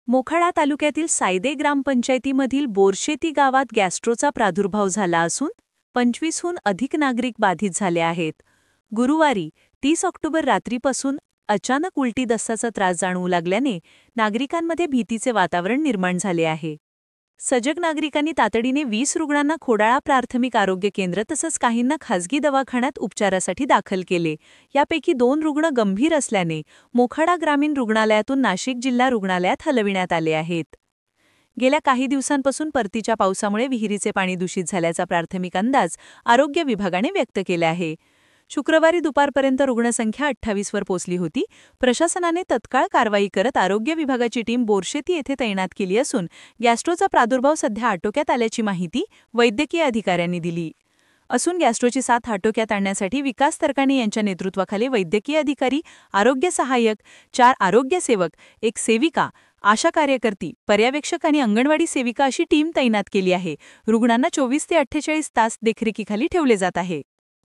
मोखाडा तालुक्यातील सायदे ग्रामपंचायतीमधील बोरशेती गावात गॅस्ट्रोचा प्रादुर्भाव झाला असून 25हून अधिक नागरिक बाधित झाले आहेत. गुरुवारी 30 ऑक्टोबर रात्रीपासून अचानक उलटी दस्ताचा त्रास जाणवू लागल्याने नागरिकांमध्ये भीतीचे वातावरण निर्माण झाले आहे. सजग नागरिकांनी तातडीने 20 रुग्णांना खोडाळा प्राथमिक आरोग्य केंद्र तसंच काहींना खासगी दवाखान्यात उपचारासाठी दाखल केले. यापैकी 2 रुग्ण गंभीर असल्याने मोखाडा ग्रामीण रुग्णालयातून नाशिक जिल्हा रुग्णालयात हलविण्यात आले आहेत. गेल्या काही दिवसांपासून परतीच्या पावसामुळे विहिरीचे पाणी दूषित झाल्याचा प्राथमिक अंदाज आरोग्य विभागाने व्यक्त केला आहे. शुक्रवारी दुपारपर्यंत रुग्णसंख्या 28 वर पोहोचली होती. प्रशासनाने तत्काळ कारवाई करत आरोग्य विभागाची टीम बोरशेती येथे तैनात केली असून गॅस्ट्रोचा प्रादुर्भाव सध्या आटोक्यात आल्याची माहिती वैद्यकीय अधिकाऱ्यांनी दिली असून गॅस्ट्रोची साथ आटोक्यात आणण्यासाठी विकास तरकाणे यांच्या नेतृत्वाखाली वैद्यकीय अधिकारी, आरोग्य सहाय्यक, 4 आरोग्य सेवक, 1 सेविका, आशा कार्यकर्ती, पर्यवेक्षक आणि अंगणवाडी सेविका अशी टीम तैनात केली आहे. रुग्णांना 24 ते 48 तास देखरेखीखाली ठेवले जात आहे.